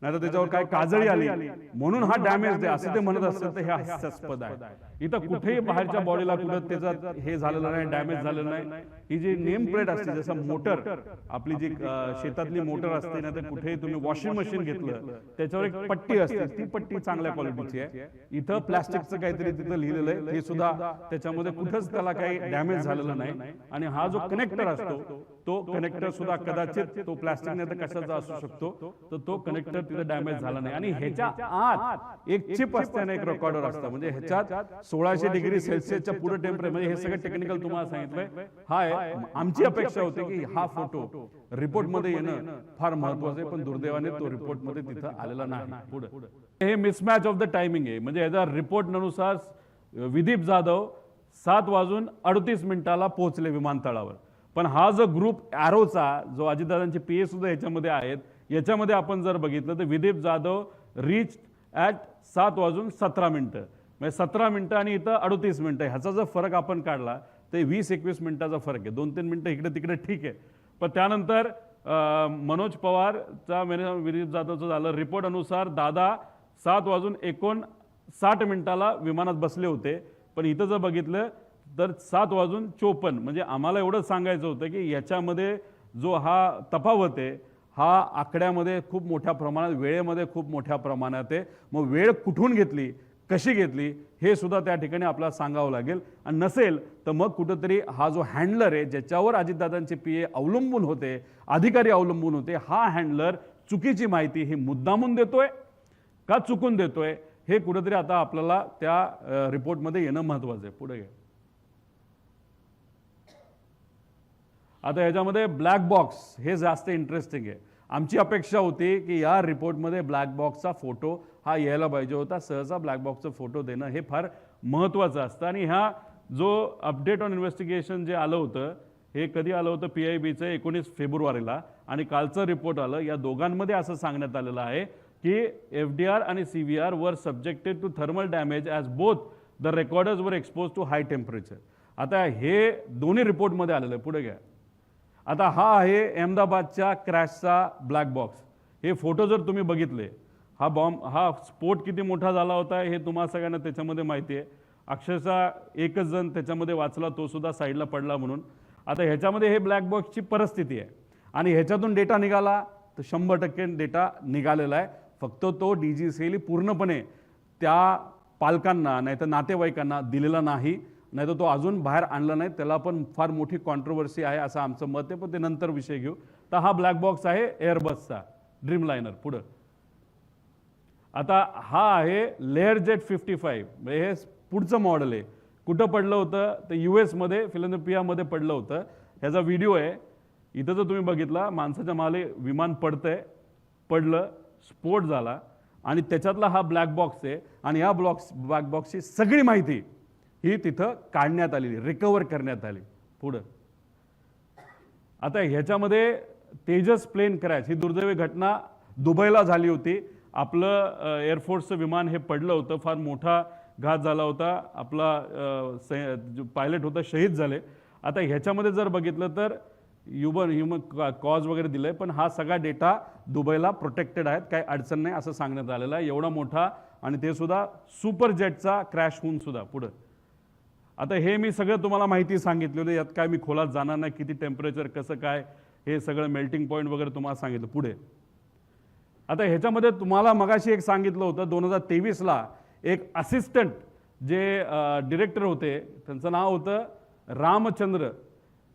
नाही तर त्याच्यावर काय काजळी आली म्हणून हा डॅमेज आहे असं ते म्हणत असेल तर हे हास्यास्पद आहे। इथं कुठेही बाहेरच्या बॉडीला कुठं त्याचा हे झालेलं नाही, डॅमेज झालेलं नाही। ही जी नेम प्लेट असते जसं मोटर आपली जी शेतातली मोटर असते ना, तर कुठेही तुम्ही वॉशिंग मशीन घेतलं त्याच्यावर एक पट्टी असते, ती पट्टी चांगल्या क्वालिटीची आहे। इथं प्लास्टिकचं काहीतरी तिथं लिहिलेलं आहे, ते सुद्धा त्याच्यामध्ये कुठंच त्याला काही डॅमेज झालेलं नाही। आणि हा जो कनेक्टर असतो तो कनेक्टर सुद्धा कदाचित तो प्लास्टिक नाही तर कशाचा असू शकतो, तर तो कनेक्टर तिथे डॅमेज झाला नाही। आणि ह्याच्या आत एक चिप असते आणि एक रेकॉर्डर असतं, म्हणजे ह्याच्यात 1600 डिग्री सेल्सिअसच्या पुढे टेम्परेचर, म्हणजे हे सगळं टेक्निकल तुम्हाला सांगितलंय। हा आमची अपेक्षा होती की हा फोटो रिपोर्ट मध्ये येणं फार महत्वाचं आहे, पण दुर्दैवाने तो रिपोर्ट मध्ये तिथं आलेला नाही। पुढे हे मिसमॅच ऑफ द टायमिंग आहे, म्हणजे याचा रिपोर्ट नुसार विदीप जाधव 7:38 पोहोचले विमानतळावर, पण हा जो ग्रुप ॲरोचा जो अजितदादांचे पीए सुद्धा याच्यामध्ये आहेत, याच्यामध्ये आपण जर बघितलं तर विदीप जाधव रीच ॲट 7:17 म्हणजे 17 मिनिटं आणि इथं 38 मिनिटं, ह्याचा जर फरक आपण काढला तर 20-21 मिनिटाचा फरक आहे। 2-3 मिनिटं इकडे तिकडे ठीक आहे, पण त्यानंतर मनोज पवारचा विदीप जाधवचं झालं रिपोर्ट अनुसार दादा 7:59 विमानात बसले होते, पण इथं जर बघितलं तर 7:54 म्हणजे आम्हाला एवढंच सांगायचं होतं की याच्यामध्ये जो हा तफावत आहे हा आकड्यामध्ये खूप मोठ्या प्रमाणात, वेळेमध्ये खूप मोठ्या प्रमाणात आहे। मग वेळ कुठून घेतली, कशी घेतली हे सुद्धा त्या ठिकाणी आपल्याला सांगावं लागेल। आणि नसेल तर मग कुठंतरी हा जो हँडलर आहे ज्याच्यावर अजितदादांचे पीए अवलंबून होते, अधिकारी अवलंबून होते, हा हँडलर चुकीची माहिती ही मुद्दामून देतोय का चुकून देतोय हे कुठेतरी आता आपल्याला त्या रिपोर्टमध्ये येणं महत्त्वाचं आहे। पुढे घ्या। आता याच्यामध्ये ब्लॅक बॉक्स हे जास्त इंटरेस्टिंग आहे। आमची अपेक्षा होती की या रिपोर्टमध्ये ब्लॅक बॉक्सचा फोटो हा यायला पाहिजे होता। सहसा ब्लॅक बॉक्सचा फोटो देणं हे फार महत्त्वाचं असतं। आणि हा जो अपडेट ऑन इन्व्हेस्टिगेशन जे आलं होतं हे कधी आलं होतं, PIBचं 19 फेब्रुवारीला, आणि कालचं रिपोर्ट आलं। या दोघांमध्ये असं सांगण्यात आलेलं आहे की FDR आणि CVR वर subjected to thermal damage as both the recorders वर एक्सपोज टू हाय टेम्परेचर। आता हे दोन्ही रिपोर्टमध्ये आलेलं आहे। पुढे घ्या। आता हा आहे अहमदाबादच्या क्रॅशचा ब्लॅक बॉक्स। हे फोटो जर तुम्ही बघितले, हा स्फोट किती मोठा झाला होता हे तुम्हाला सगळ्यांना त्याच्यामध्ये माहिती आहे। अक्षरशः एकच जण त्याच्यामध्ये वाचला, तो सुद्धा साईडला पडला म्हणून। आता ह्याच्यामध्ये हे ब्लॅक बॉक्सची परिस्थिती आहे आणि ह्याच्यातून डेटा निघाला तर 100% डेटा निघालेला आहे। फक्त तो DGCL पूर्णपणे त्या पालकांना नाही तर नातेवाईकांना दिलेला नाही, नाही तर तो अजून बाहेर आणला नाही। त्याला पण फार मोठी कॉन्ट्रोवर्सी आहे असं आमचं मत आहे, पण ते नंतर विषय घेऊ। तर हा ब्लॅक बॉक्स आहे एअरबसचा ड्रीमलाइनर। पुढं आता हा आहे लेअरजेट 55, हे पुढचं मॉडेल आहे। कुठं पडलं होतं तर US मध्ये फिलाडेल्फियामध्ये पडलं होतं। ह्याचा व्हिडिओ आहे, इथं जर तुम्ही बघितला माणसाच्या माले विमान पडतंय, पडलं, स्फोट झाला आणि त्याच्यातला हा ब्लॅक बॉक्स आहे। आणि या ब्लॅक बॉक्सची सगळी माहिती ही तिथं काढण्यात आलेली, रिकवर करण्यात आली। पुढं आता ह्याच्यामध्ये तेजस प्लेन क्रॅश ही दुर्दैवी घटना दुबईला झाली होती। आपलं एअरफोर्सचं विमान हे पडलं होतं, फार मोठा घात झाला होता, आपला जो पायलट होता शहीद झाले। आता ह्याच्यामध्ये जर बघितलं तर ह्युमन कॉज वगैरे दिलंय, पण हा सगळा डेटा दुबईला प्रोटेक्टेड आहेत, काही अडचण नाही असं सांगण्यात आलेलं आहे। एवढा मोठा, आणि ते सुद्धा सुपर जेटचा क्रॅश होऊन सुद्धा। पुढं आता हे मी सगळं तुम्हाला माहिती सांगितलेलं, यात काय मी खोलात जाणार नाही, किती टेम्परेचर कसं काय हे सगळं मेल्टिंग पॉईंट वगैरे तुम्हाला सांगितलं। पुढे आता ह्याच्यामध्ये तुम्हाला मगाशी एक सांगितलं होतं 2023ला एक असिस्टंट जे डिरेक्टर होते त्यांचं नाव होतं रामचंद्र,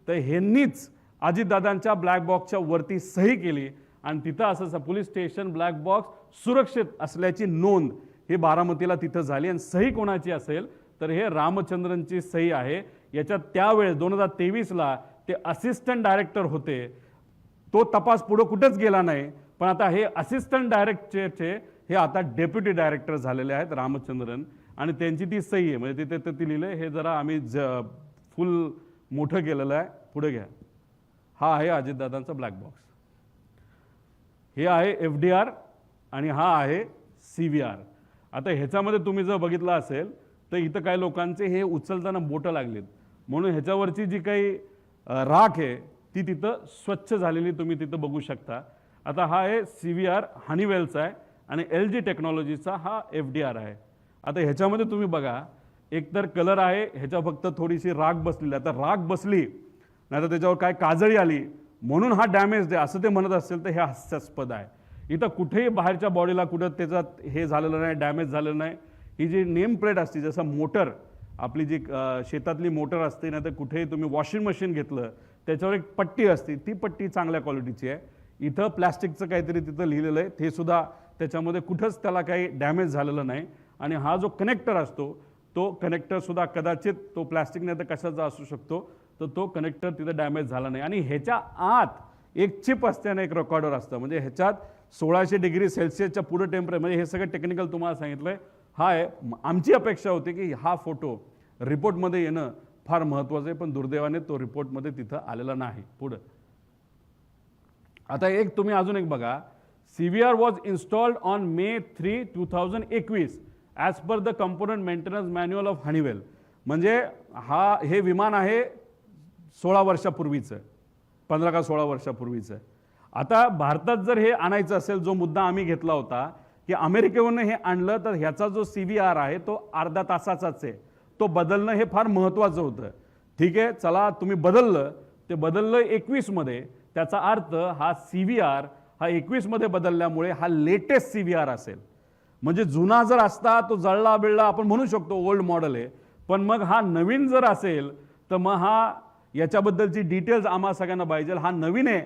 तर ह्यांनीच अजितदादांच्या ब्लॅक बॉक्सच्या वरती सही केली आणि तिथं असं पोलीस स्टेशन ब्लॅक बॉक्स सुरक्षित असल्याची नोंद ही बारामतीला तिथं झाली। आणि सही कोणाची असेल तर हे रामचंद्रनची सही आहे। याच्यात त्यावेळेस 2023ला ते असिस्टंट डायरेक्टर होते, तो तपास पुढे कुठेच गेला नाही, पण आता हे असिस्टंट डायरेक्टरचे हे आता डेप्युटी डायरेक्टर झालेले आहेत रामचंद्रन, आणि त्यांची ती सही आहे, म्हणजे तिथे ते लिहिलंय। हे जरा आम्ही फुल मोठं केलेलं आहे। पुढे घ्या। हा आहे अजितदादांचा ब्लॅक बॉक्स, हे आहे FDR आणि हा आहे CVR। आता ह्याच्यामध्ये तुम्ही जर बघितलं असेल तर इथं काही लोकांचे हे उचलताना बोटं लागलीत, म्हणून ह्याच्यावरची जी काही राख आहे ती तिथं स्वच्छ झालेली तुम्ही तिथं बघू शकता। आता हा आहे CVR हनीवेलचा आहे आणि LG टेक्नॉलॉजीचा हा FDR आहे. आता ह्याच्यामध्ये तुम्ही बघा, एकतर कलर आहे, ह्याच्या फक्त थोडीशी राख बसलेली. आता राख बसली नाही तर त्याच्यावर काय काजळी आली म्हणून हा डॅमेज आहे असं ते म्हणत असेल तर हे हास्यास्पद आहे. इथं कुठेही बाहेरच्या बॉडीला कुठं त्याच्यात हे झालेलं नाही, डॅमेज झालेलं नाही. ही जी नेम प्लेट असते, जसं मोटर आपली जी शेतातली मोटर असते ना, तर कुठेही तुम्ही वॉशिंग मशीन घेतलं त्याच्यावर एक पट्टी असते, ती पट्टी चांगल्या क्वालिटीची आहे. इथं प्लॅस्टिकचं काहीतरी तिथं लिहिलेलं आहे, ते सुद्धा त्याच्यामध्ये कुठंच त्याला काही डॅमेज झालेलं नाही. आणि हा जो कनेक्टर असतो तो कनेक्टर सुद्धा कदाचित तो प्लॅस्टिक नाही तर कशाचा असू शकतो, तर तो कनेक्टर तिथं डॅमेज झाला नाही. आणि ह्याच्या आत एक चिप असते आणि एक रेकॉर्डर असतं, म्हणजे ह्याच्यात 1600 डिग्री सेल्सिअसच्या पुढे टेम्परेचर, म्हणजे हे सगळं टेक्निकल तुम्हाला सांगितलंय. हा आहे, आमची अपेक्षा होती की हा फोटो रिपोर्टमध्ये येणं फार महत्त्वाचं आहे, पण दुर्दैवाने तो रिपोर्टमध्ये तिथं आलेला नाही. पुढं आता एक तुम्ही अजून एक बघा, CVR was installed on May 3, 2021 as per the component maintenance manual of Honeywell. म्हणजे हे विमान आहे 16 वर्षापूर्वीचं, 15 का 16 वर्षापूर्वीचं. आता भारतात जर हे आणायचं असेल, जो मुद्दा आम्ही घेतला होता की अमेरिकेवरून हे आणलं तर ह्याचा जो CVR आहे तो अर्धा तासाचाच आहे, तो बदलणं हे फार महत्त्वाचं होतं. ठीक आहे, चला तुम्ही बदललं, ते बदललं 21 मध्ये, त्याचा अर्थ हा CVR हा 21 मध्ये बदलल्यामुळे हा लेटेस्ट CVR असेल. म्हणजे जुना जर असता तो जळला बिळला आपण म्हणू शकतो ओल्ड मॉडेल आहे, पण मग हा नवीन जर असेल तर मग हा याच्याबद्दलची डिटेल्स आम्हा सगळ्यांना पाहिजे. हा नवीन आहे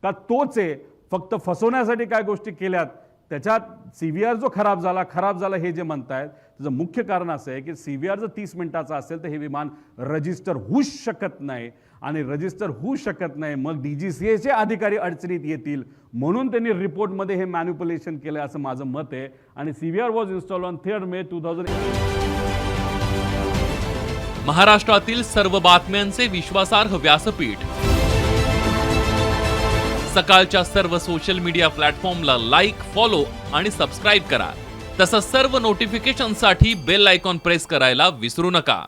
का तोच आहे, फक्त फसवण्यासाठी काय गोष्टी केल्यात त्याच्यात CVR जो खराब झाला हे जे म्हणतायत त्याचं मुख्य कारण असं आहे की CVR जर 30 मिनिटाचा असेल तर हे विमान रजिस्टर होऊच शकत नाही. आणि रजिस्टर होऊ शकत नाही मग DGCAचे अधिकारी अडचणीत येतील, म्हणून त्यांनी रिपोर्टमध्ये हे मॅन्युप्युलेशन केलं असं माझं मत आहे. आणि CVR was installed on 3 May 2008. महाराष्ट्रातील सर्व बातम्यांचे विश्वासार्ह व्यासपीठ. सकाळच्या सर्व सोशल मीडिया प्लॅटफॉर्मला लाईक, फॉलो आणि सबस्क्राईब करा. तसंच सर्व नोटिफिकेशनसाठी बेल आयकॉन प्रेस करायला विसरू नका.